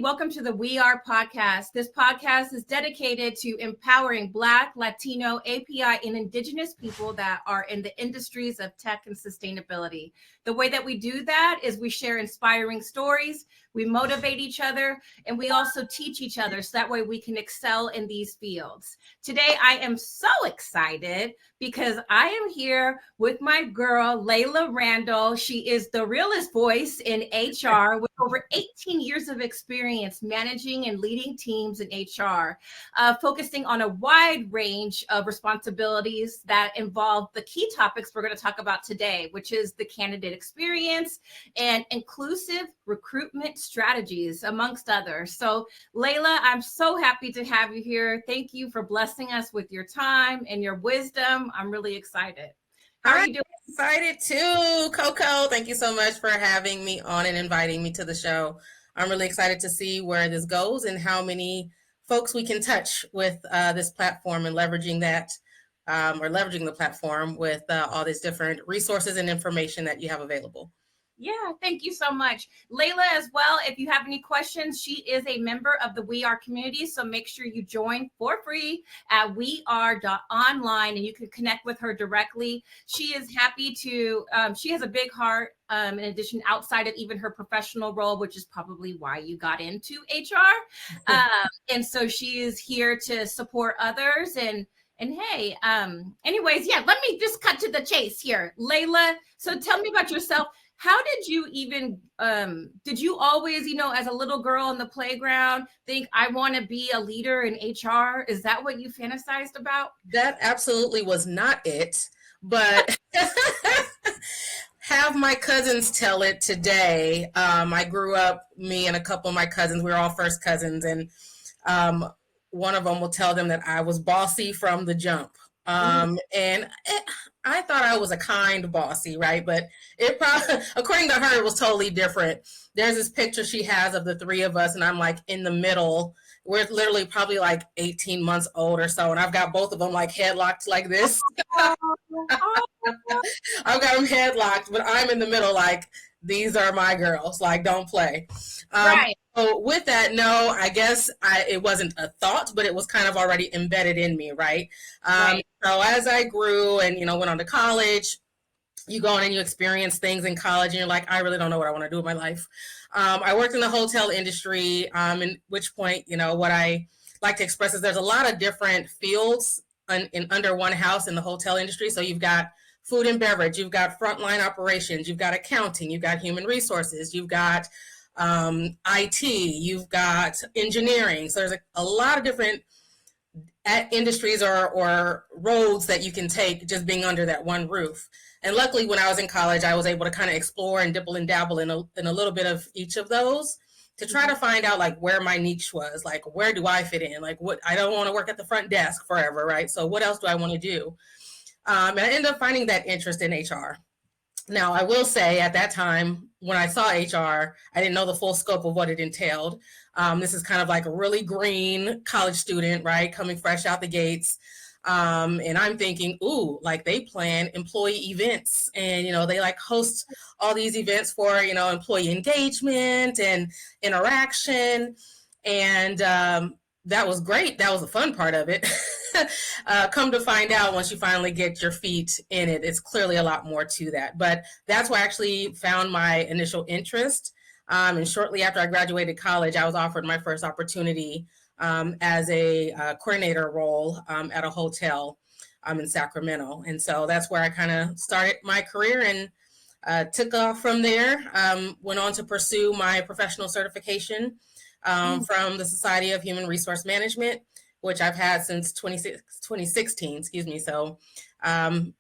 welcome to the WeAre podcast. This podcast is dedicated to empowering Black, Latino, API, and Indigenous people that are in the industries of tech and sustainability. The way that we do that is we share inspiring stories, we motivate each other, and we also teach each other so that way we can excel in these fields. Today, I am so excited because I am here with my girl, Laliah Randle. She is the realest voice in HR with over 18 years of experience managing and leading teams in HR, focusing on a wide range of responsibilities that involve the key topics we're going to talk about today, which is the candidate experience and inclusive recruitment strategies, amongst others. So, Laliah, I'm so happy to have you here. Thank you for blessing us with your time and your wisdom. I'm really excited. How are you doing? Excited too, Coco. Thank you so much for having me on and inviting me to the show. I'm really excited to see where this goes and how many folks we can touch with this platform and leveraging that or leveraging the platform with all these different resources and information that you have available. Yeah, thank you so much. Laliah as well, if you have any questions, she is a member of the WeAre community, so make sure you join for free at weare.online and you can connect with her directly. She is happy to, she has a big heart in addition outside of even her professional role, which is probably why you got into HR. And so she is here to support others and hey, anyways, yeah, let me just cut to the chase here. Laliah, so tell me about yourself. How did you even, did you always, as a little girl on the playground, think I want to be a leader in HR? Is that what you fantasized about? That absolutely was not it, but have my cousins tell it today. I grew up, me and a couple of my cousins, we were all first cousins, and one of them will tell them that I was bossy from the jump. I thought I was a kind bossy, right? But it probably, according to her, it was totally different. There's this picture she has of the three of us, and I'm like in the middle. We're literally probably like 18 months old or so, and I've got both of them like headlocked like this. I've got them headlocked, but I'm in the middle like, these are my girls, like don't play. Right. So with that, no, I guess it wasn't a thought, but it was kind of already embedded in me, right? Right. So as I grew and, went on to college, you go on and you experience things in college and you're like, I really don't know what I want to do with my life. I worked in the hotel industry, in which point, what I like to express is there's a lot of different fields in under one house in the hotel industry. So you've got food and beverage, you've got frontline operations, you've got accounting, you've got human resources, you've got IT, you've got engineering. So there's a lot of different industries or roads that you can take just being under that one roof. And luckily, when I was in college, I was able to kind of explore and dibble and dabble in a little bit of each of those to try to find out like where my niche was, like where do I fit in? Like what, I don't want to work at the front desk forever, right? So what else do I want to do? And I ended up finding that interest in HR. Now, I will say at that time, when I saw HR, I didn't know the full scope of what it entailed. This is kind of like a really green college student, right? Coming fresh out the gates. And I'm thinking, ooh, like they plan employee events and, they like host all these events for, employee engagement and interaction. And that was great. That was the fun part of it. Come to find out, once you finally get your feet in it, it's clearly a lot more to that. But that's where I actually found my initial interest. And shortly after I graduated college, I was offered my first opportunity as a coordinator role at a hotel in Sacramento. And so that's where I kind of started my career and took off from there. Went on to pursue my professional certification from the Society of Human Resource Management, which I've had since 2016, excuse me. So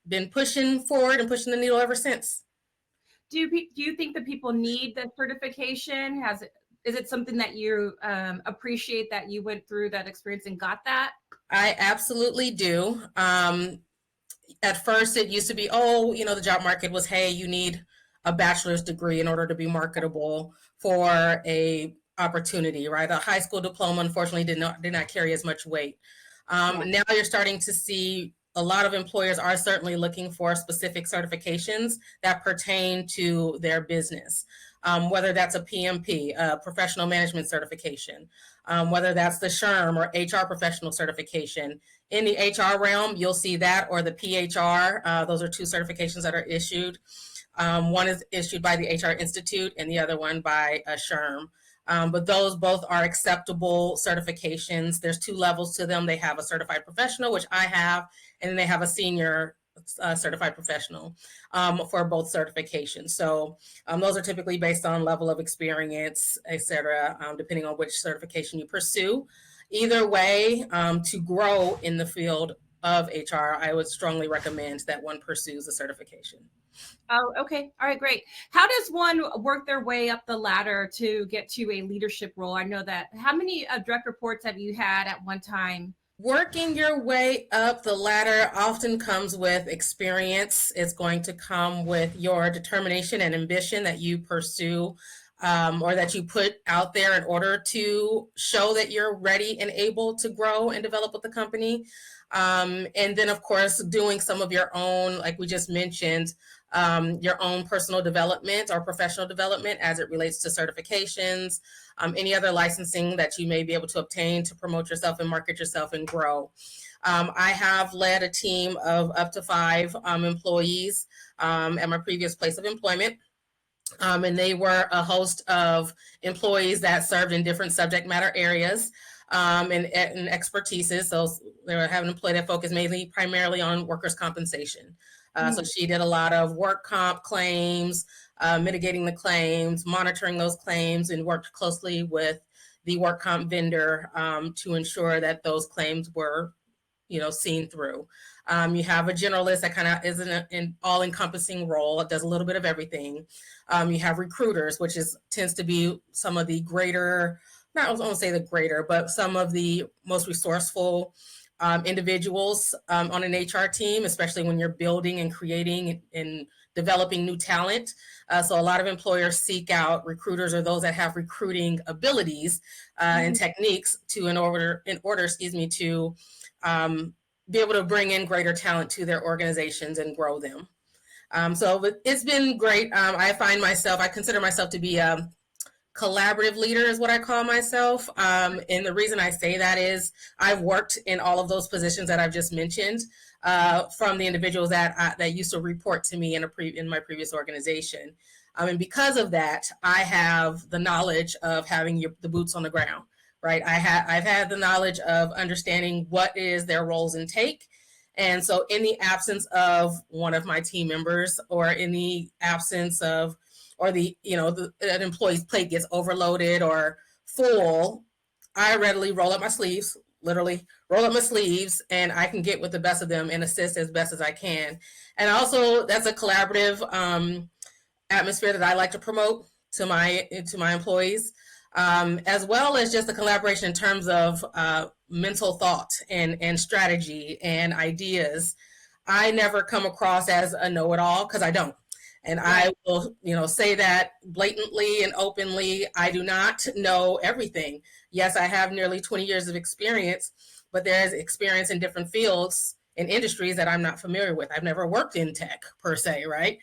been pushing forward and pushing the needle ever since. Do you think that people need the certification? Is it something that you appreciate that you went through that experience and got that? I absolutely do. At first, it used to be, the job market was, hey, you need a bachelor's degree in order to be marketable for a opportunity, right? A high school diploma, unfortunately, did not carry as much weight. Now you're starting to see a lot of employers are certainly looking for specific certifications that pertain to their business. whether that's a PMP, professional management certification, whether that's the SHRM or HR professional certification. In the HR realm, you'll see that, or the PHR. Those are two certifications that are issued. One is issued by the HR Institute and the other one by SHRM. But those both are acceptable certifications. There's two levels to them. They have a certified professional, which I have, and then they have a senior certified professional for both certifications. So those are typically based on level of experience, et cetera, depending on which certification you pursue. Either way, to grow in the field of HR, I would strongly recommend that one pursues a certification. Oh, okay. All right, great. How does one work their way up the ladder to get to a leadership role? I know that. How many direct reports have you had at one time? Working your way up the ladder often comes with experience. It's going to come with your determination and ambition that you pursue, or that you put out there in order to show that you're ready and able to grow and develop with the company. And then, of course, doing some of your own, like we just mentioned, your own personal development or professional development as it relates to certifications, any other licensing that you may be able to obtain to promote yourself and market yourself and grow. I have led a team of up to 5 employees at my previous place of employment. And they were a host of employees that served in different subject matter areas and expertises. So they were having an employee that focused primarily on workers' compensation. So she did a lot of work comp claims, mitigating the claims, monitoring those claims, and worked closely with the work comp vendor to ensure that those claims were, seen through. You have a generalist that kind of is an all-encompassing role. It does a little bit of everything. You have recruiters, which tends to be some of the greater, not I won't say the greater, but some of the most resourceful individuals on an HR team, especially when you're building and creating and developing new talent. So a lot of employers seek out recruiters or those that have recruiting abilities and techniques in order, to be able to bring in greater talent to their organizations and grow them. So it's been great. I consider myself to be a collaborative leader is what I call myself. And the reason I say that is I've worked in all of those positions that I've just mentioned from the individuals that used to report to me in my previous organization. And because of that, I have the knowledge of having the boots on the ground, right? I've had the knowledge of understanding what is their roles and take. And so in the absence of one of my team members, or in the absence of, or an employee's plate gets overloaded or full, I readily roll up my sleeves, literally roll up my sleeves, and I can get with the best of them and assist as best as I can. And also that's a collaborative atmosphere that I like to promote to my employees, as well as just the collaboration in terms of mental thought and strategy and ideas. I never come across as a know-it-all, because I don't. And I will, say that blatantly and openly. I do not know everything. Yes, I have nearly 20 years of experience, but there's experience in different fields and industries that I'm not familiar with. I've never worked in tech per se, right?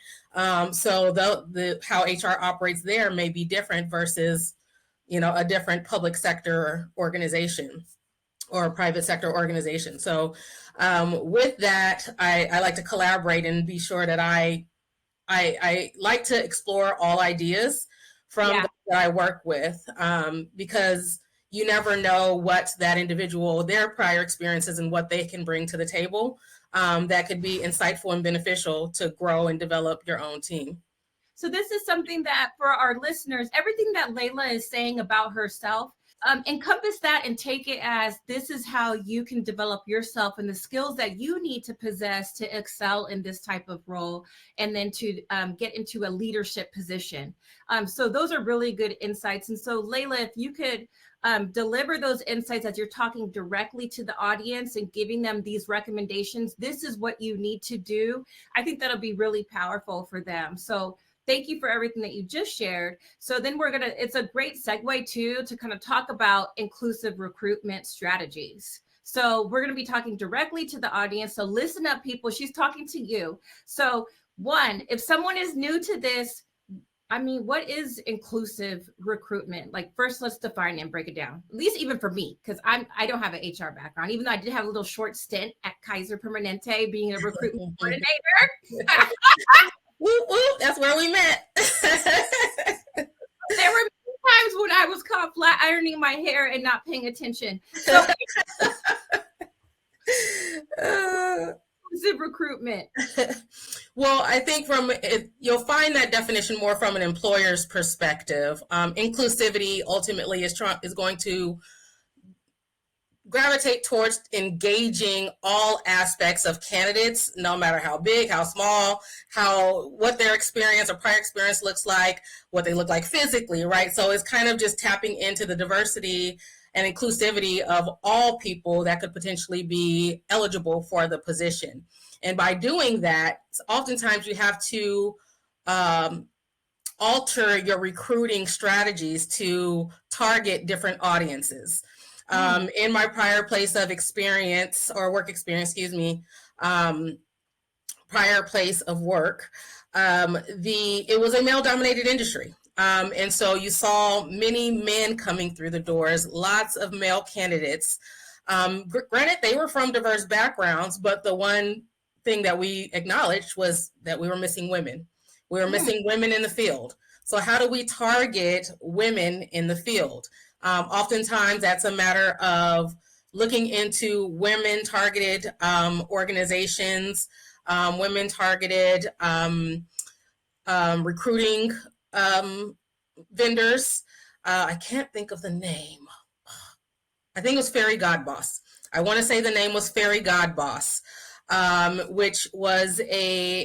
So the how HR operates there may be different versus, a different public sector organization or a private sector organization. So with that, I like to collaborate and be sure that I like to explore all ideas from those that I work with, because you never know what that individual, their prior experiences and what they can bring to the table that could be insightful and beneficial to grow and develop your own team. So this is something that for our listeners, everything that Layla is saying about herself, encompass that and take it as this is how you can develop yourself and the skills that you need to possess to excel in this type of role, and then to get into a leadership position. So those are really good insights. And so Layla, if you could deliver those insights as you're talking directly to the audience and giving them these recommendations, this is what you need to do. I think that'll be really powerful for them. So thank you for everything that you just shared. So then it's a great segue too, to kind of talk about inclusive recruitment strategies. So we're going to be talking directly to the audience. So listen up, people. She's talking to you. So one, if someone is new to this, I mean, what is inclusive recruitment? Like, first, let's define and break it down. At least even for me, because I don't have an HR background, even though I did have a little short stint at Kaiser Permanente being a recruitment coordinator. Whoop, whoop, that's where we met. There were times when I was caught flat ironing my hair and not paying attention. So, inclusive recruitment. Well, I think you'll find that definition more from an employer's perspective. Inclusivity ultimately is going to gravitate towards engaging all aspects of candidates, no matter how big, how small, what their experience or prior experience looks like, what they look like physically, right? So it's kind of just tapping into the diversity and inclusivity of all people that could potentially be eligible for the position. And by doing that, oftentimes you have to alter your recruiting strategies to target different audiences. In my prior place of experience or work experience, prior place of work, it was a male-dominated industry. And so you saw many men coming through the doors, lots of male candidates. Granted, they were from diverse backgrounds, but the one thing that we acknowledged was that we were missing women. We were missing women in the field. So how do we target women in the field? Oftentimes that's a matter of looking into women-targeted organizations, women-targeted recruiting vendors. I can't think of the name. I think it was Fairy Godboss. I want to say the name was Fairy Godboss, which was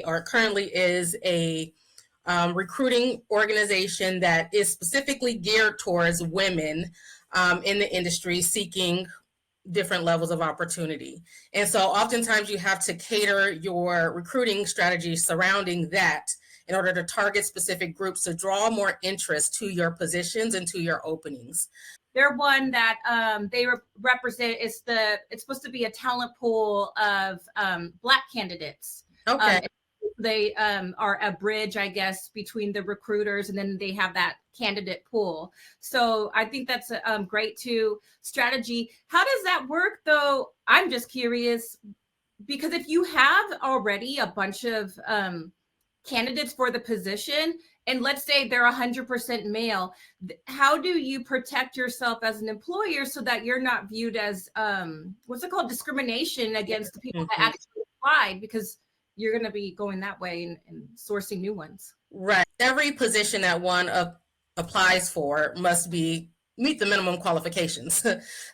or currently is a recruiting organization that is specifically geared towards women in the industry seeking different levels of opportunity. And so oftentimes you have to cater your recruiting strategy surrounding that in order to target specific groups to draw more interest to your positions and to your openings. They're one that they represent. It's supposed to be a talent pool of Black candidates. Okay. They are a bridge, I guess, between the recruiters, and then they have that candidate pool. So I think that's a great strategy. How does that work, though? I'm just curious, because if you have already a bunch of candidates for the position, and let's say they're 100% male, how do you protect yourself as an employer so that you're not viewed as what's it called, discrimination against the people that actually applied, because you're going to be going that way and sourcing new ones. Right. Every position that one applies for must meet the minimum qualifications.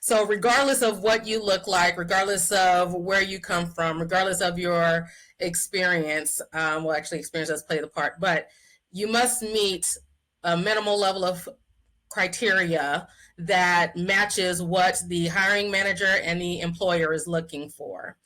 So regardless of what you look like, regardless of where you come from, regardless of your experience, experience does play the part, but you must meet a minimal level of criteria that matches what the hiring manager and the employer is looking for.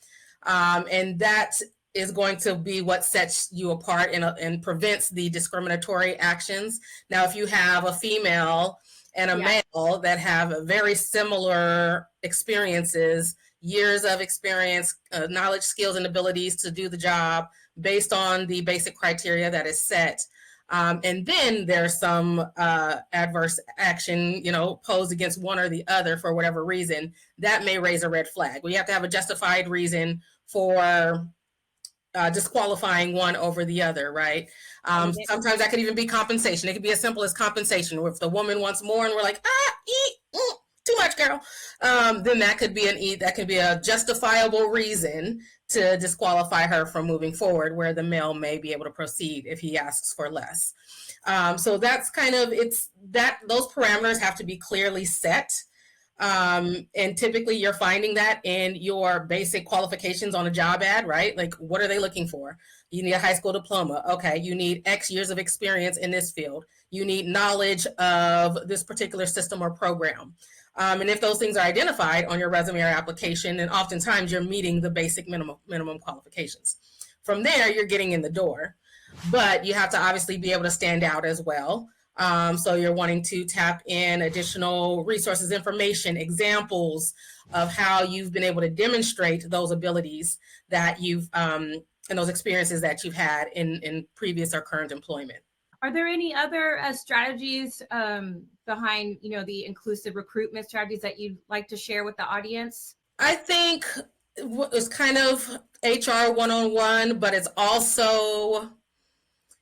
And that is going to be what sets you apart and prevents the discriminatory actions. Now, if you have a female and a male that have very similar experiences, years of experience, knowledge, skills, and abilities to do the job based on the basic criteria that is set, and then there's some adverse action, posed against one or the other for whatever reason, that may raise a red flag. We have to have a justified reason for disqualifying one over the other, right? Sometimes that could even be compensation. It could be as simple as compensation. If the woman wants more and we're like, too much, girl, then that could be a justifiable reason to disqualify her from moving forward, where the male may be able to proceed if he asks for less. So that's kind of, those parameters have to be clearly set. And typically you're finding that in your basic qualifications on a job ad, right? Like, what are they looking for? You need a high school diploma. Okay. You need X years of experience in this field. You need knowledge of this particular system or program. And if those things are identified on your resume or application, then oftentimes you're meeting the basic minimum qualifications. From there, you're getting in the door, but you have to obviously be able to stand out as well. So you're wanting to tap in additional resources, information, examples of how you've been able to demonstrate those abilities that you've and those experiences that you've had in previous or current employment. Are there any other strategies behind, the inclusive recruitment strategies that you'd like to share with the audience? I think it's kind of HR 101, but it's also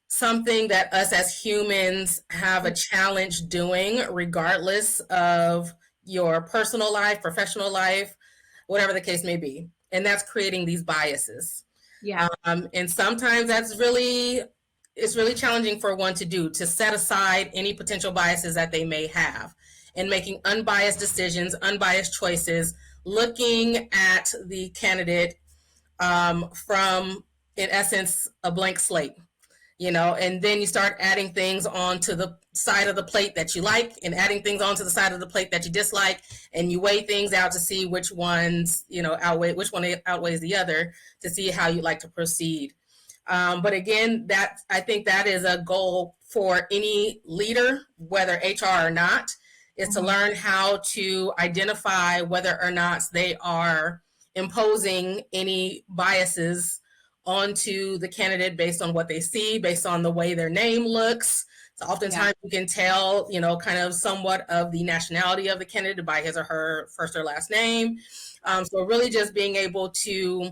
something that us as humans have a challenge doing, regardless of your personal life, professional life, whatever the case may be. And that's creating these biases. Yeah. And sometimes it's really challenging for one to do, to set aside any potential biases that they may have and making unbiased decisions, unbiased choices, looking at the candidate from, in essence, a blank slate. And then you start adding things onto the side of the plate that you like and adding things onto the side of the plate that you dislike, and you weigh things out to see which ones, which one outweighs the other, to see how you'd like to proceed. But again, I think that is a goal for any leader, whether HR or not, is to learn how to identify whether or not they are imposing any biases onto the candidate based on what they see, based on the way their name looks. So oftentimes you can tell, kind of somewhat of the nationality of the candidate by his or her first or last name. So really just being able to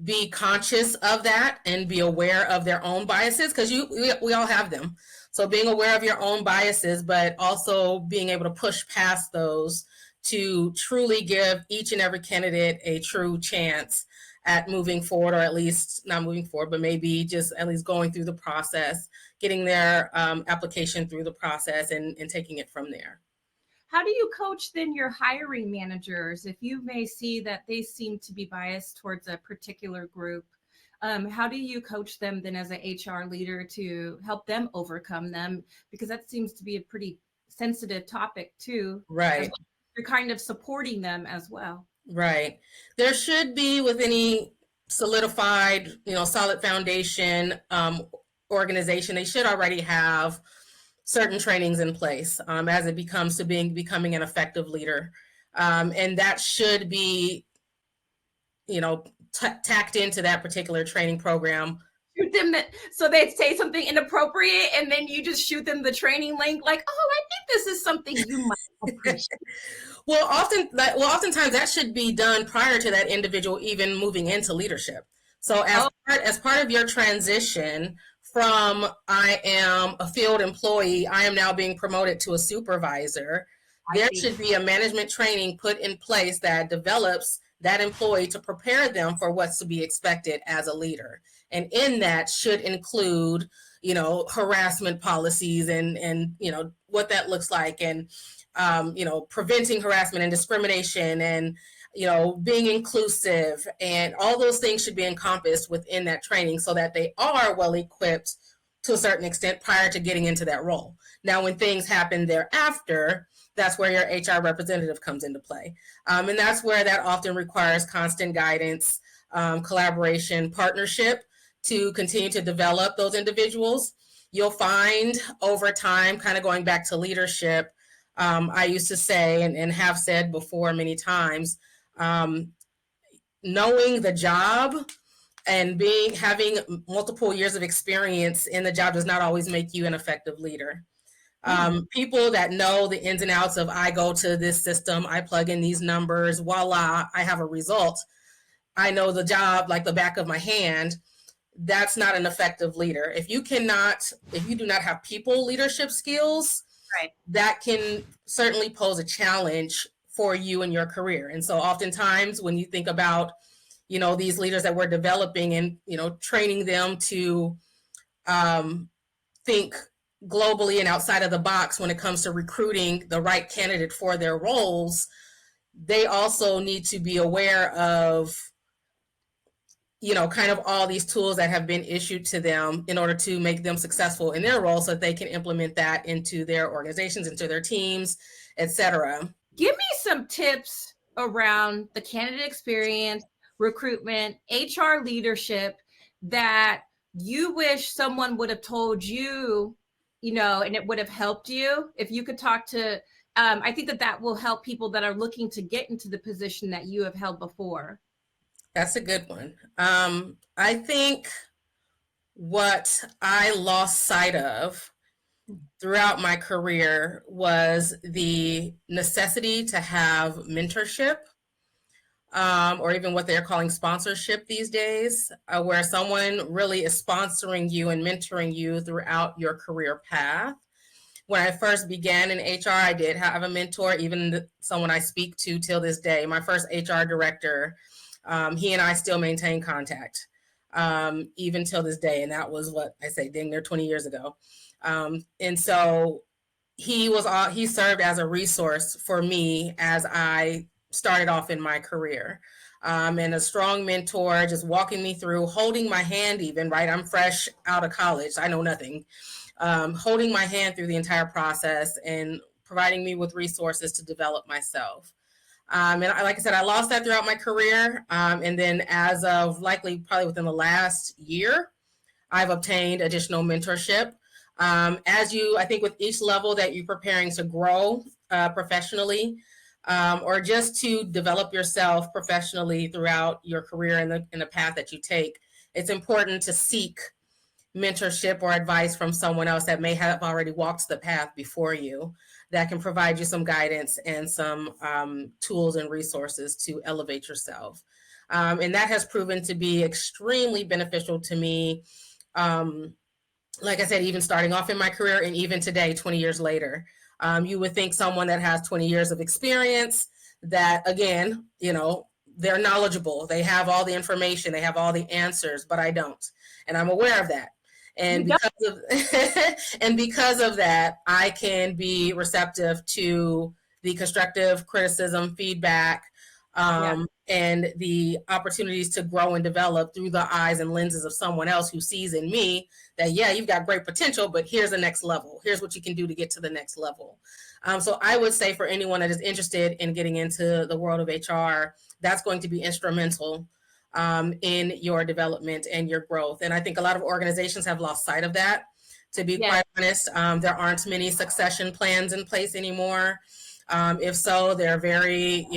be conscious of that and be aware of their own biases, because we all have them. So being aware of your own biases, but also being able to push past those to truly give each and every candidate a true chance at moving forward, or at least not moving forward, but maybe just at least going through the process, getting their application through the process and taking it from there. How do you coach then your hiring managers if you may see that they seem to be biased towards a particular group? How do you coach them then as an HR leader to help them overcome them? Because that seems to be a pretty sensitive topic too. Right. You're kind of supporting them as well. Right. There should be, with any solidified, solid foundation organization, they should already have certain trainings in place as it becomes to becoming an effective leader. And that should be, tacked into that particular training program. Shoot them so they say something inappropriate, and then you just shoot them the training link like, oh, I think this is something you might appreciate. Well, oftentimes that should be done prior to that individual even moving into leadership. So as part of your transition from, I am a field employee, I am now being promoted to a supervisor, there should be a management training put in place that develops that employee to prepare them for what's to be expected as a leader. And in that should include, harassment policies and what that looks like, and preventing harassment and discrimination, and being inclusive, and all those things should be encompassed within that training so that they are well equipped to a certain extent prior to getting into that role. Now, when things happen thereafter, that's where your HR representative comes into play. And that's where that often requires constant guidance, collaboration, partnership to continue to develop those individuals. You'll find over time, kind of going back to leadership, I used to say, and have said before many times, knowing the job and having multiple years of experience in the job does not always make you an effective leader. People that know the ins and outs of, I go to this system, I plug in these numbers, voila, I have a result, I know the job like the back of my hand, that's not an effective leader. If you do not have people leadership skills, right, that can certainly pose a challenge for you in your career. And so oftentimes when you think about, these leaders that we're developing and, training them to think globally and outside of the box when it comes to recruiting the right candidate for their roles, they also need to be aware of, kind of all these tools that have been issued to them in order to make them successful in their role so that they can implement that into their organizations, into their teams, etc. Give me some tips around the candidate experience, recruitment, HR leadership that you wish someone would have told you, and it would have helped you. If you could talk to, I think that will help people that are looking to get into the position that you have held before. That's a good one. I think what I lost sight of throughout my career was the necessity to have mentorship, or even what they're calling sponsorship these days, where someone really is sponsoring you and mentoring you throughout your career path. When I first began in HR, I did have a mentor, even someone I speak to till this day. My first HR director, he and I still maintain contact, even till this day. And that was what I say, dang near 20 years ago. And so he served as a resource for me as I started off in my career. And a strong mentor, just walking me through, holding my hand even, right? I'm fresh out of college. I know nothing. Holding my hand through the entire process and providing me with resources to develop myself. Like I said, I lost that throughout my career. And then as of likely probably within the last year, I've obtained additional mentorship. I think with each level that you're preparing to grow professionally, or just to develop yourself professionally throughout your career in the path that you take, it's important to seek mentorship or advice from someone else that may have already walked the path before you, that can provide you some guidance and some tools and resources to elevate yourself. And that has proven to be extremely beneficial to me. Like I said, even starting off in my career and even today, 20 years later, you would think someone that has 20 years of experience, that again, they're knowledgeable, they have all the information, they have all the answers, but I don't. And I'm aware of that. And because of that, I can be receptive to the constructive criticism, feedback, and the opportunities to grow and develop through the eyes and lenses of someone else who sees in me that, yeah, you've got great potential, but here's the next level. Here's what you can do to get to the next level. So I would say for anyone that is interested in getting into the world of HR, that's going to be instrumental in your development and your growth. And I think a lot of organizations have lost sight of that, to be quite honest. There aren't many succession plans in place anymore. If so, they're very,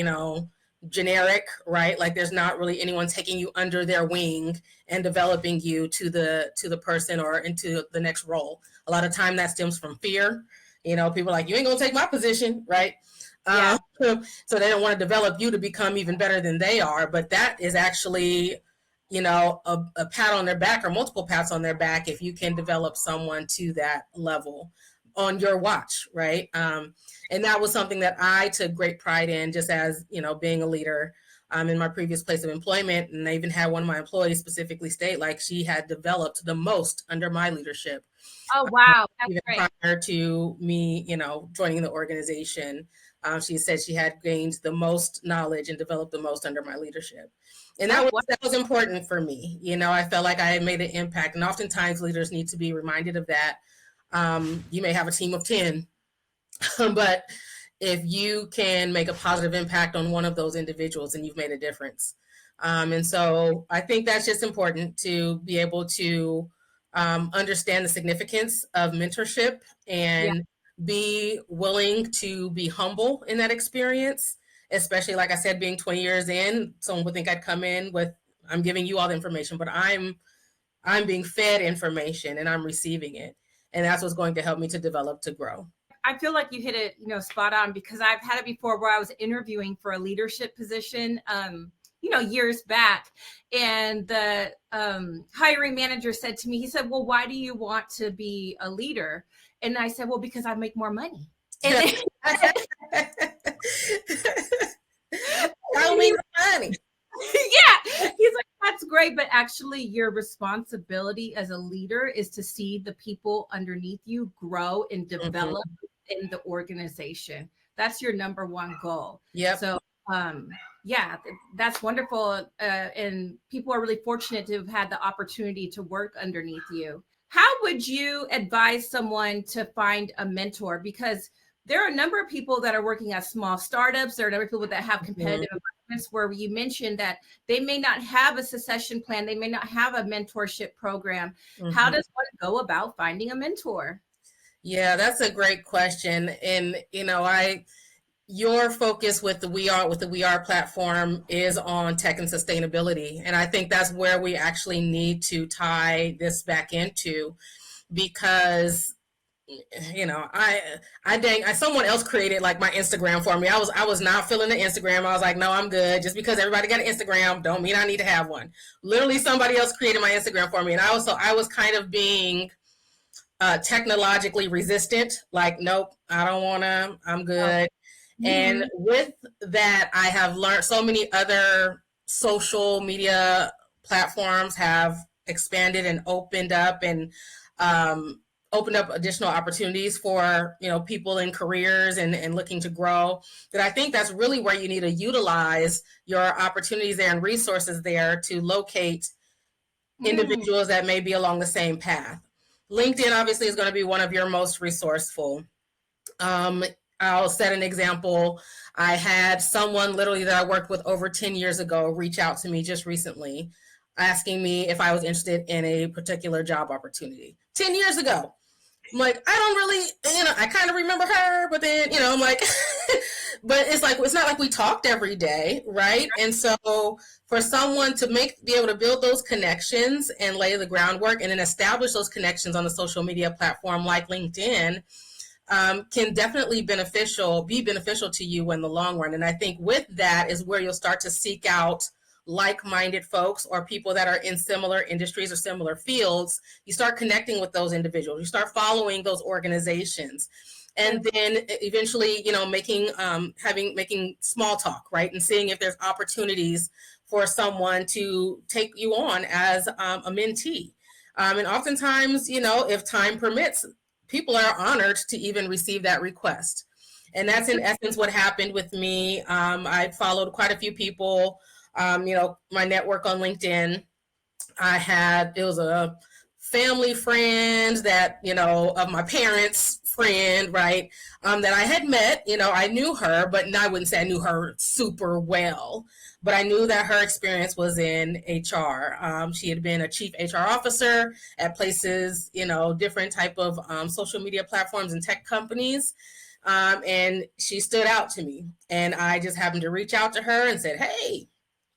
generic, right? Like there's not really anyone taking you under their wing and developing you to the person or into the next role. A lot of time that stems from fear. People are like, you ain't gonna take my position, right? So they don't want to develop you to become even better than they are. But that is actually, a pat on their back or multiple pats on their back if you can develop someone to that level on your watch, right? And that was something that I took great pride in, just as, being a leader in my previous place of employment. And I even had one of my employees specifically state, like, she had developed the most under my leadership. Oh, wow. That's even great. prior to me, joining the organization. She said she had gained the most knowledge and developed the most under my leadership. And that was important for me. I felt like I had made an impact. And oftentimes leaders need to be reminded of that. You may have a team of 10, but if you can make a positive impact on one of those individuals, then you've made a difference. And so I think that's just important to be able to understand the significance of mentorship and be willing to be humble in that experience, especially, like I said, being 20 years in. Someone would think I'd come in with, I'm giving you all the information, but I'm being fed information and I'm receiving it. And that's what's going to help me to develop, to grow. I feel like you hit it, spot on, because I've had it before where I was interviewing for a leadership position, years back. And the hiring manager said to me, he said, well, why do you want to be a leader? And I said, well, because I make more money. And Tell me the money. Yeah, he's like, that's great, but actually your responsibility as a leader is to see the people underneath you grow and develop in the organization. That's your number one goal. So that's wonderful, and people are really fortunate to have had the opportunity to work underneath you. How would you advise someone to find a mentor? Because there are a number of people that are working at small startups. There are a number of people that have competitive environments where you mentioned that they may not have a succession plan. They may not have a mentorship program. How does one go about finding a mentor? Yeah, that's a great question. And, your focus with the WeAre platform is on tech and sustainability. And I think that's where we actually need to tie this back into, because someone else created like my Instagram for me. I was not feeling the Instagram. I was like, no, I'm good. Just because everybody got an Instagram don't mean I need to have one. Literally somebody else created my Instagram for me. And I was kind of being technologically resistant. Like, nope, I don't want to, I'm good. Mm-hmm. And with that, I have learned so many other social media platforms have expanded and opened up and opened up additional opportunities for, people in careers and looking to grow, that I think that's really where you need to utilize your opportunities there and resources there to locate individuals that may be along the same path. LinkedIn obviously is going to be one of your most resourceful. I'll set an example. I had someone literally that I worked with over 10 years ago reach out to me just recently, asking me if I was interested in a particular job opportunity. 10 years ago. I'm like, I don't really, I kind of remember her, but then, I'm like, but it's not like we talked every day, right? And so for someone to be able to build those connections and lay the groundwork and then establish those connections on the social media platform like LinkedIn, can definitely be beneficial to you in the long run. And I think with that is where you'll start to seek out like-minded folks or people that are in similar industries or similar fields. You start connecting with those individuals. You start following those organizations, and then eventually, making small talk, right, and seeing if there's opportunities for someone to take you on as a mentee. And oftentimes, if time permits, people are honored to even receive that request. And that's in essence what happened with me. I followed quite a few people. My network on LinkedIn, it was a family friend that, of my parents' friend, right, that I had met. I knew her, but I wouldn't say I knew her super well, but I knew that her experience was in HR. She had been a chief HR officer at places, different type of social media platforms and tech companies. And she stood out to me, and I just happened to reach out to her and said, hey,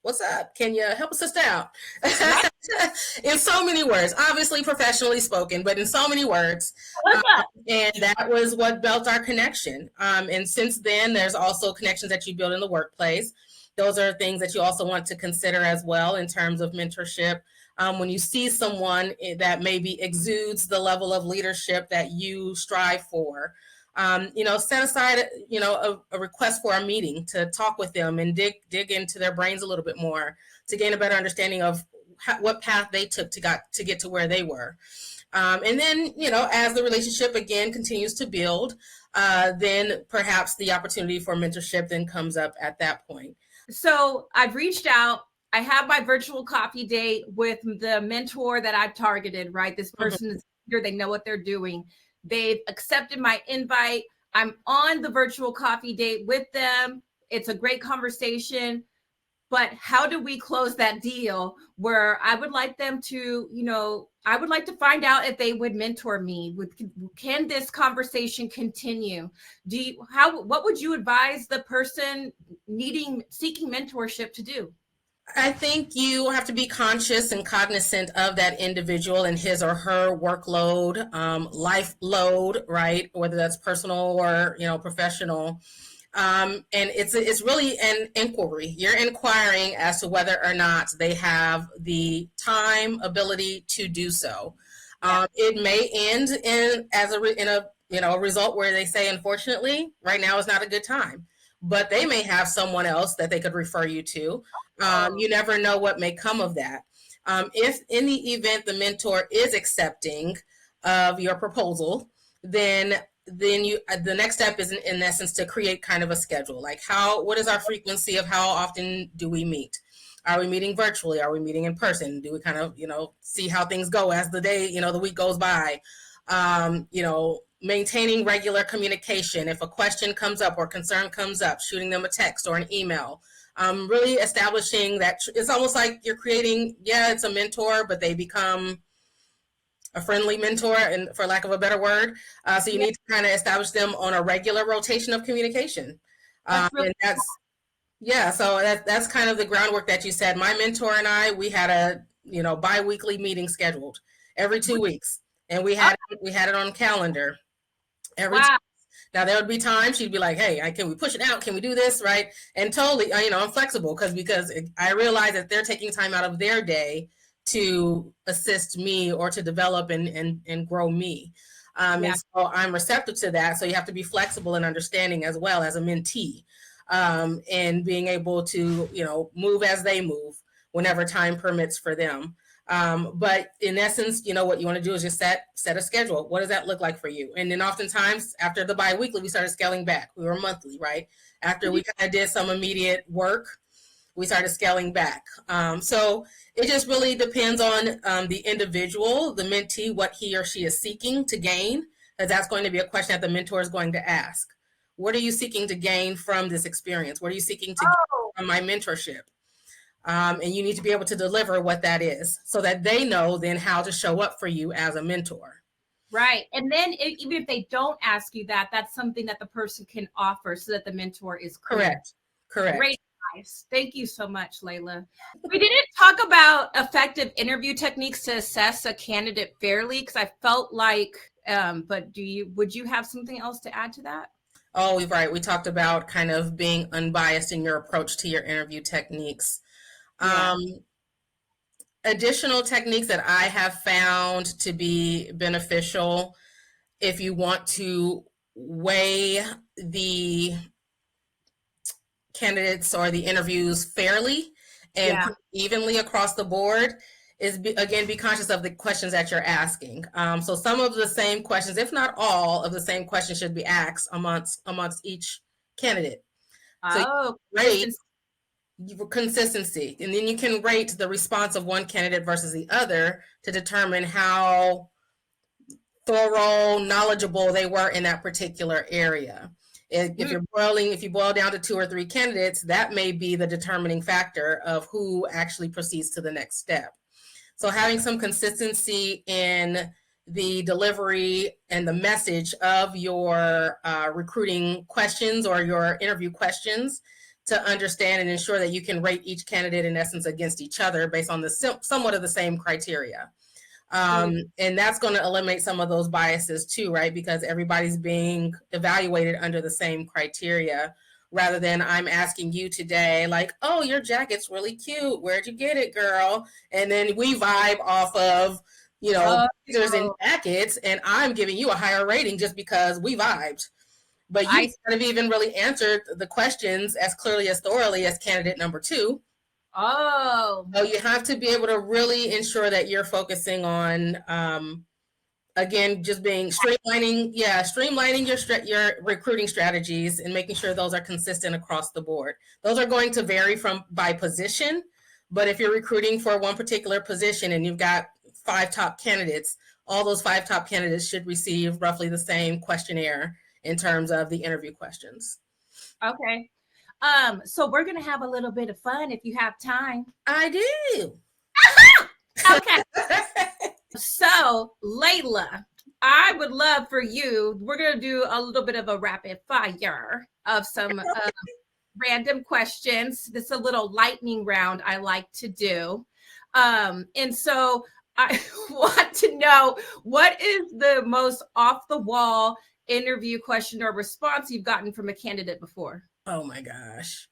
what's up? Can you help a sister out? In so many words, obviously professionally spoken, but in so many words. And that was what built our connection. And since then, there's also connections that you build in the workplace. Those are things that you also want to consider as well in terms of mentorship. When you see someone that maybe exudes the level of leadership that you strive for, set aside, a request for a meeting to talk with them and dig into their brains a little bit more to gain a better understanding of what path they took to get to where they were. And then, as the relationship again continues to build, then perhaps the opportunity for mentorship then comes up at that point. So I've reached out. I have my virtual coffee date with the mentor that I've targeted, right? This person is here. They know what they're doing. They've accepted my invite. I'm on the virtual coffee date with them. It's a great conversation. But how do we close that deal where I would like them to, I would like to find out if they would mentor me. Can this conversation continue? What would you advise the person seeking mentorship to do? I think you have to be conscious and cognizant of that individual and his or her workload, life load, right? Whether that's personal or, professional. And it's really an inquiry. You're inquiring as to whether or not they have the time, ability to do so. It may end in a result where they say, unfortunately, right now is not a good time. But they may have someone else that they could refer you to. You never know what may come of that. If in the event the mentor is accepting of your proposal, then the next step is in essence to create kind of a schedule. Like what is our frequency of how often do we meet? Are we meeting virtually? Are we meeting in person? Do we kind of, see how things go as the day, the week goes by? Maintaining regular communication. If a question comes up or concern comes up, shooting them a text or an email. Really establishing that it's almost like you're creating, it's a mentor, but they become a friendly mentor, and for lack of a better word. So you need to kind of establish them on a regular rotation of communication. Really and so that's kind of the groundwork that you said. My mentor and I, we had a bi-weekly meeting scheduled every 2 weeks, and we had it on calendar every. wow. Now there would be times she'd be like, "Hey, can we push it out? Can we do this?" Right? And totally, I'm flexible because I realize that they're taking time out of their day to assist me or to develop and grow me. And so I'm receptive to that. So you have to be flexible and understanding as well as a mentee, and being able to move as they move whenever time permits for them. But in essence, what you want to do is just set a schedule. What does that look like for you? And then oftentimes after the bi-weekly, we started scaling back. We were monthly, right? After we kind of did some immediate work, we started scaling back. So it just really depends on the individual, the mentee, what he or she is seeking to gain, because that's going to be a question that the mentor is going to ask. What are you seeking to gain from this experience? What are you seeking to gain from my mentorship? And you need to be able to deliver what that is so that they know then how to show up for you as a mentor. Right. And then even if they don't ask you that, that's something that the person can offer so that the mentor is clear. Correct. Great advice. Thank you so much, Layla. We didn't talk about effective interview techniques to assess a candidate fairly, because I felt like, but would you have something else to add to that? Oh, right. We talked about kind of being unbiased in your approach to your interview techniques. Additional techniques that I have found to be beneficial if you want to weigh the candidates or the interviews fairly and evenly across the board is, again, be conscious of the questions that you're asking. So some of the same questions, if not all of the same questions, should be asked amongst each candidate. So rate consistency, and then you can rate the response of one candidate versus the other to determine how thorough, knowledgeable they were in that particular area. If you boil down to 2 or 3 candidates, that may be the determining factor of who actually proceeds to the next step. So having some consistency in the delivery and the message of your recruiting questions or your interview questions to understand and ensure that you can rate each candidate in essence against each other based on the somewhat of the same criteria. And that's going to eliminate some of those biases too, right? Because everybody's being evaluated under the same criteria, rather than I'm asking you today, like, oh, your jacket's really cute. Where'd you get it, girl? And then we vibe off of, blazers and jackets, and I'm giving you a higher rating just because we vibed. But you kind of even really answered the questions as clearly, as thoroughly as candidate number 2. So you have to be able to really ensure that you're focusing on, again, just being streamlining your recruiting strategies and making sure those are consistent across the board. Those are going to vary by position, but if you're recruiting for one particular position and you've got 5 top candidates, all those 5 top candidates should receive roughly the same questionnaire in terms of the interview questions. Okay. So we're going to have a little bit of fun if you have time. I do. Okay. So, Layla, I would love for you, we're going to do a little bit of a rapid fire of some random questions. This is a little lightning round I like to do. And so I want to know, what is the most off the wall interview question or response you've gotten from a candidate before? Oh my gosh.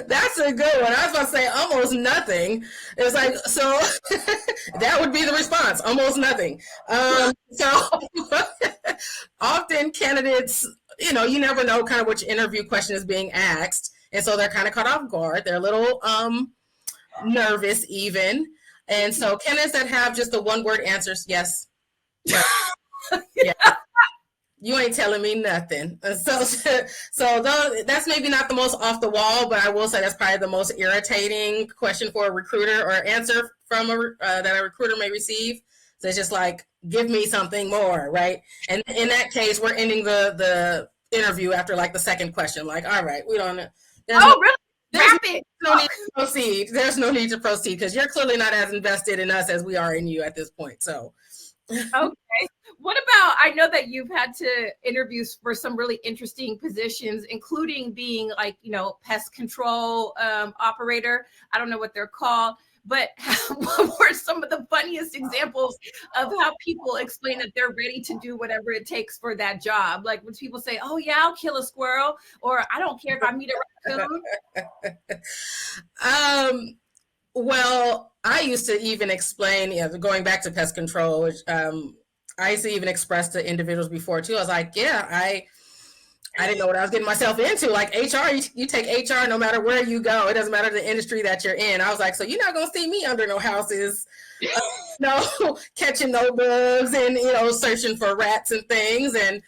That's a good one. I was about to say almost nothing. It's like, so that would be the response, almost nothing. So often candidates, you never know kind of which interview question is being asked. And so they're kind of caught off guard. They're a little nervous even. And so candidates that have just the one-word answers, yes. Yeah. You ain't telling me nothing. So that's maybe not the most off the wall, but I will say that's probably the most irritating question for a recruiter, or answer from that a recruiter may receive. So it's just like, give me something more, right? And in that case, we're ending the interview after like the second question. Like, all right, we don't. Really? There's no need to proceed. There's no need to proceed because you're clearly not as invested in us as we are in you at this point. So Okay. What about, I know that you've had to interview for some really interesting positions, including being like, pest control operator. I don't know what they're called, but what were some of the funniest examples of how people explain that they're ready to do whatever it takes for that job? Like when people say, oh yeah, I'll kill a squirrel, or I don't care if I meet a raccoon. Well, I used to even explain, going back to pest control, which, I used to even express to individuals before too. I was like, yeah, I didn't know what I was getting myself into. Like HR, you take HR no matter where you go. It doesn't matter the industry that you're in. I was like, so you're not going to see me under no houses, catching no bugs and, searching for rats and things. And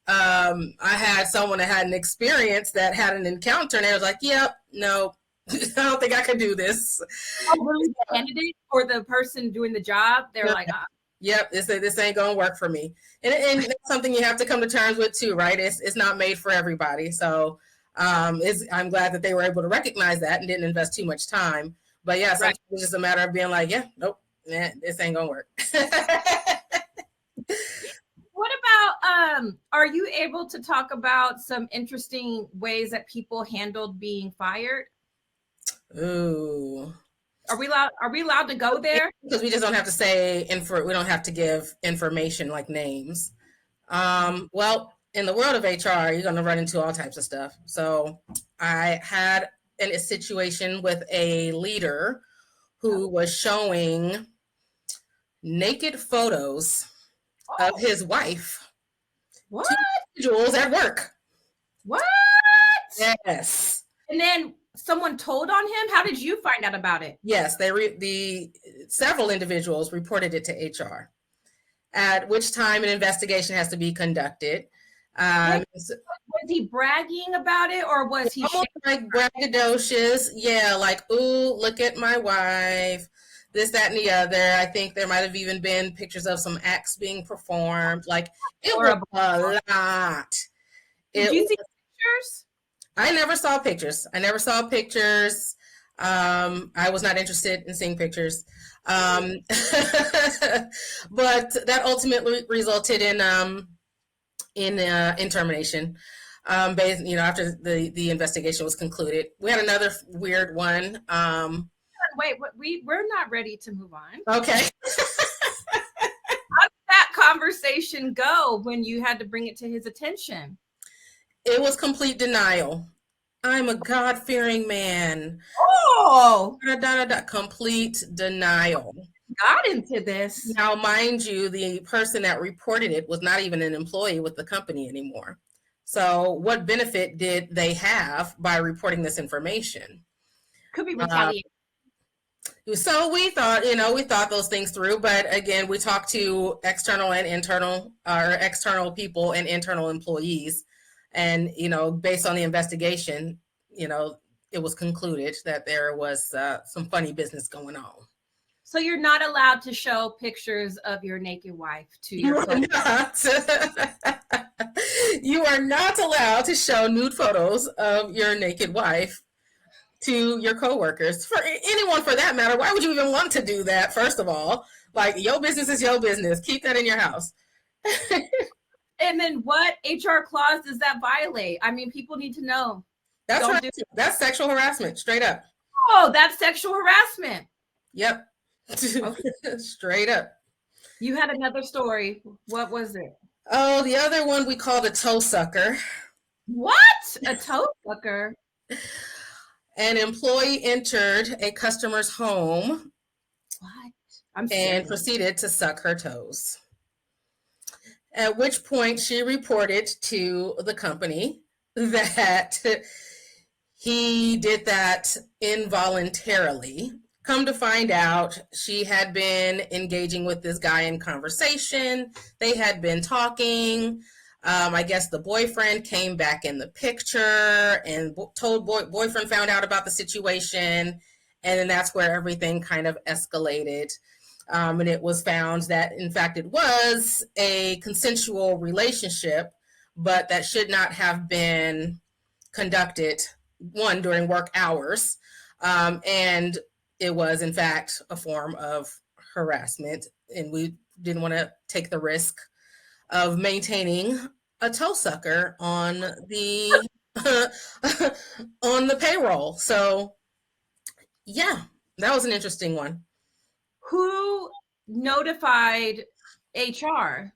I had someone that had an experience that had an encounter, and they was like, yep, no, I don't think I could do this. Oh, really? The candidate or the person doing the job? They're like, yep, this ain't gonna work for me. And that's something you have to come to terms with too, right? It's not made for everybody. So I'm glad that they were able to recognize that and didn't invest too much time. But yeah, sometimes it's just a matter of being like, yeah, nope, this ain't gonna work. What about, are you able to talk about some interesting ways that people handled being fired? Ooh. Are we allowed to go there? Because we just don't have to say we don't have to give information like names. Well, in the world of HR, you're going to run into all types of stuff. So I had a situation with a leader who was showing naked photos of his wife. What? To individuals at work. What? Yes. And then someone told on him? How did you find out about it? Yes, several individuals reported it to HR, at which time an investigation has to be conducted. Was he bragging about it, or was he almost like braggadocious? Yeah, like, ooh, look at my wife, this, that, and the other. I think there might have even been pictures of some acts being performed. Like, it was a lot. Did you see pictures? I never saw pictures. I was not interested in seeing pictures. But that ultimately resulted in termination. Based, after the investigation was concluded. We had another weird one. Wait, we're not ready to move on. Okay. How did that conversation go when you had to bring it to his attention? It was complete denial. I'm a God-fearing man. Oh, complete denial. Got into this. Now, mind you, the person that reported it was not even an employee with the company anymore. So what benefit did they have by reporting this information? Could be retaliation. So we thought those things through, but again, we talked to external people and internal employees. And, based on the investigation, it was concluded that there was some funny business going on. So you're not allowed to show pictures of your naked wife to your You are not allowed to show nude photos of your naked wife to your coworkers. For anyone for that matter, why would you even want to do that, first of all? Like, your business is your business. Keep that in your house. And then what HR clause does that violate? I mean, people need to know. That's sexual harassment, straight up. Oh, that's sexual harassment. Yep. Okay. Straight up. You had another story. What was it? Oh, the other one we called a toe sucker. What? A toe sucker? An employee entered a customer's home. What? And proceeded to suck her toes. At which point she reported to the company that he did that involuntarily. Come to find out, she had been engaging with this guy in conversation. They had been talking. I guess the boyfriend came back in the picture and told boyfriend found out about the situation. And then that's where everything kind of escalated. And it was found that, in fact, it was a consensual relationship, but that should not have been conducted, one, during work hours. And it was, in fact, a form of harassment. And we didn't want to take the risk of maintaining a toe sucker on the on the payroll. So yeah, that was an interesting one. Who notified HR?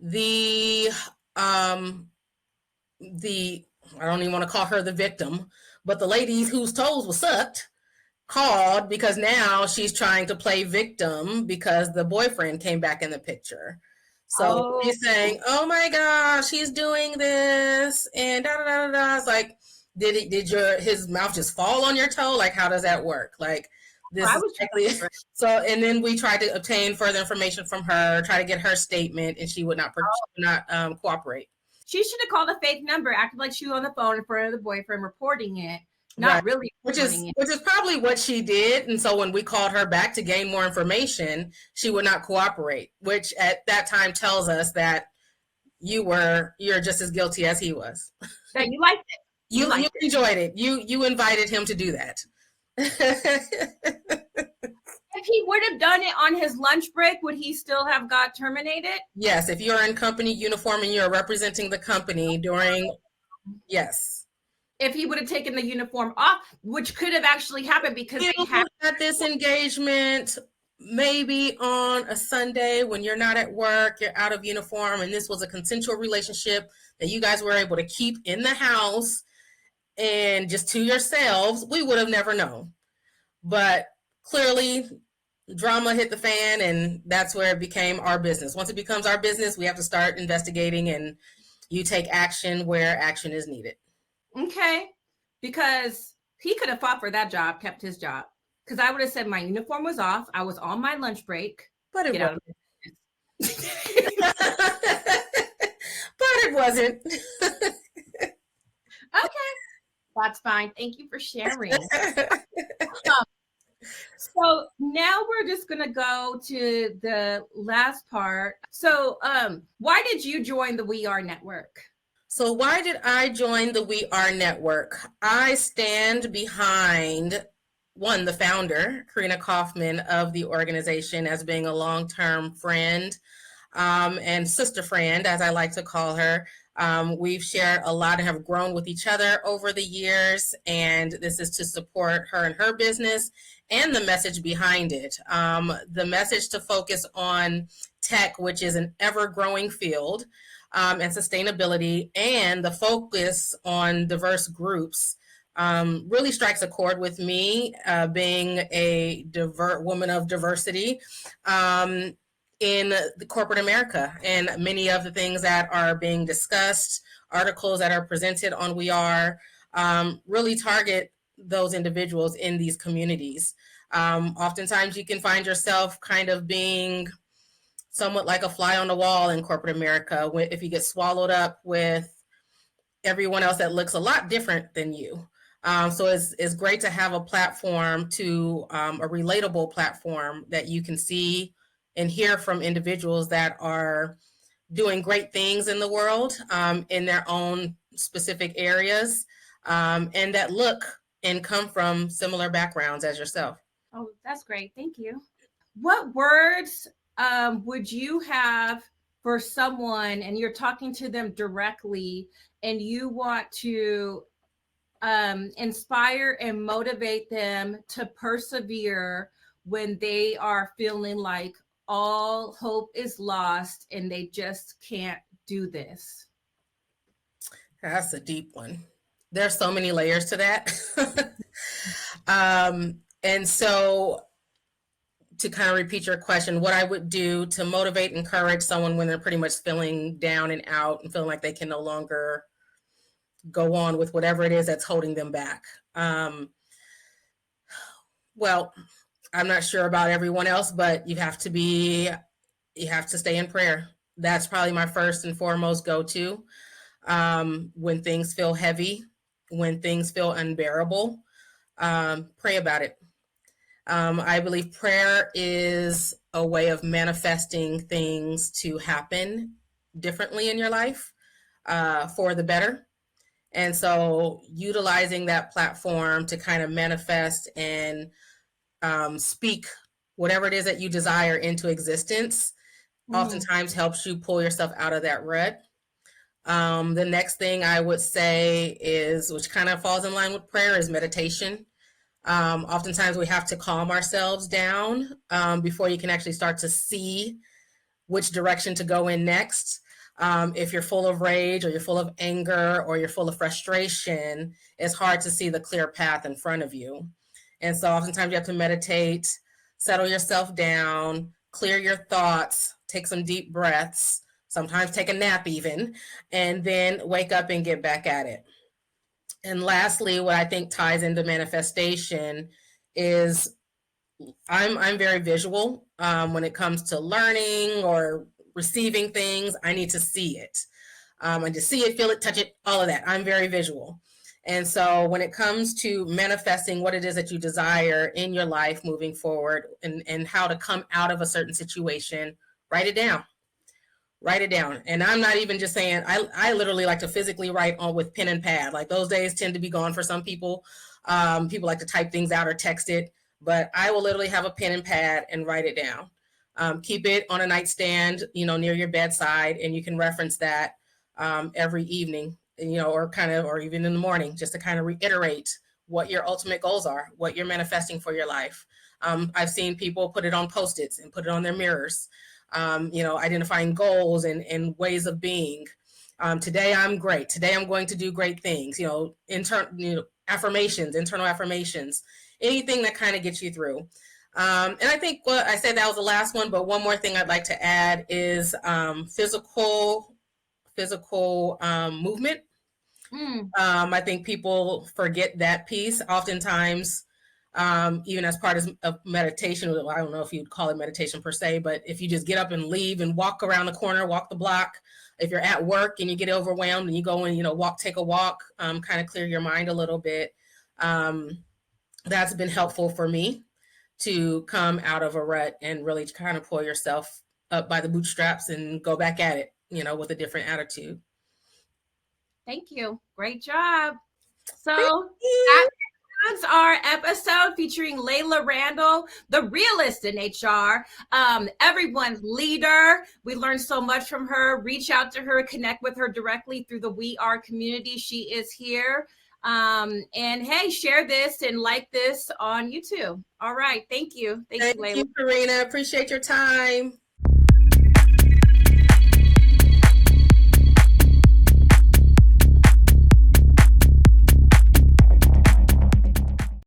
The I don't even want to call her the victim, but the lady whose toes were sucked called because now she's trying to play victim because the boyfriend came back in the picture. So she's saying, "Oh my gosh, he's doing this," and da da da da. It's like, did his mouth just fall on your toe? Like, how does that work? Like, this is exactly. So, and then we tried to obtain further information from her, try to get her statement, and she would not cooperate. She should have called a fake number, acted like she was on the phone in front of the boyfriend, reporting it. Not really, which is probably what she did. And so when we called her back to gain more information, she would not cooperate, which at that time tells us that you're just as guilty as he was. That you liked it. You enjoyed it. You invited him to do that. If he would have done it on his lunch break, would he still have got terminated? Yes, if you're in company uniform and you're representing the company during, yes. If he would have taken the uniform off, which could have actually happened because they had this engagement maybe on a Sunday when you're not at work, you're out of uniform, and this was a consensual relationship that you guys were able to keep in the house and just to yourselves, we would have never known. But clearly, drama hit the fan, and that's where it became our business. Once it becomes our business, we have to start investigating, and you take action where action is needed. Okay, because he could have fought for that job, kept his job. Because I would have said my uniform was off. I was on my lunch break. But it wasn't. But it wasn't. Okay, that's fine. Thank you for sharing. So now we're just going to go to the last part. So why did you join the WeAre network? So why did I join the WeAre network? I stand behind, one, the founder, Karina Kaufman, of the organization as being a long-term friend and sister friend, as I like to call her. We've shared a lot and have grown with each other over the years, and this is to support her and her business and the message behind it. The message to focus on tech, which is an ever-growing field, and sustainability, and the focus on diverse groups really strikes a chord with me, being a woman of diversity in the corporate America, and many of the things that are being discussed, articles that are presented on WeAre, really target those individuals in these communities. Oftentimes you can find yourself kind of being somewhat like a fly on the wall in corporate America if you get swallowed up with everyone else that looks a lot different than you. So it's great to have a platform, a relatable platform that you can see and hear from individuals that are doing great things in the world in their own specific areas, and that look and come from similar backgrounds as yourself. Oh, that's great. Thank you. What words would you have for someone, and you're talking to them directly, and you want to inspire and motivate them to persevere when they are feeling like all hope is lost and they just can't do this? That's a deep one. There's so many layers to that. And so to kind of repeat your question, what I would do to motivate and encourage someone when they're pretty much feeling down and out and feeling like they can no longer go on with whatever it is that's holding them back. Well, I'm not sure about everyone else, but you have to stay in prayer. That's probably my first and foremost go-to. When things feel heavy, when things feel unbearable, pray about it. I believe prayer is a way of manifesting things to happen differently in your life for the better. And so utilizing that platform to kind of manifest and speak whatever it is that you desire into existence, oftentimes helps you pull yourself out of that rut. The next thing I would say is, which kind of falls in line with prayer, is meditation. Oftentimes we have to calm ourselves down before you can actually start to see which direction to go in next. If you're full of rage, or you're full of anger, or you're full of frustration, it's hard to see the clear path in front of you. And so oftentimes you have to meditate, settle yourself down, clear your thoughts, take some deep breaths, sometimes take a nap even, and then wake up and get back at it. And lastly, what I think ties into manifestation is I'm very visual when it comes to learning or receiving things. I need to see it. I just see it, feel it, touch it, all of that. I'm very visual. And so when it comes to manifesting what it is that you desire in your life moving forward, and how to come out of a certain situation, write it down. Write it down. And I'm not even just saying, I literally like to physically write on with pen and pad. Like, those days tend to be gone for some people. People like to type things out or text it, but I will literally have a pen and pad and write it down. Keep it on a nightstand, near your bedside, and you can reference that every evening, or even in the morning, just to kind of reiterate what your ultimate goals are, what you're manifesting for your life. I've seen people put it on Post-its and put it on their mirrors. Identifying goals and ways of being. Today I'm great. Today I'm going to do great things. Affirmations, internal affirmations, anything that kind of gets you through. And I think what I said, that was the last one, but one more thing I'd like to add is physical movement. I think people forget that piece oftentimes. Even as part of meditation, I don't know if you'd call it meditation per se, but if you just get up and leave and walk around the corner, walk the block, if you're at work and you get overwhelmed and you go and, take a walk, kind of clear your mind a little bit. That's been helpful for me to come out of a rut and really kind of pull yourself up by the bootstraps and go back at it, with a different attitude. Thank you. Great job. So that concludes our episode featuring Laliah Randle, the realist in HR, everyone's leader. We learned so much from her. Reach out to her, connect with her directly through the WeAre community. She is here. And hey, share this and like this on YouTube. All right. Thank you. Thank you, Laliah. Thank you, Karina. Appreciate your time.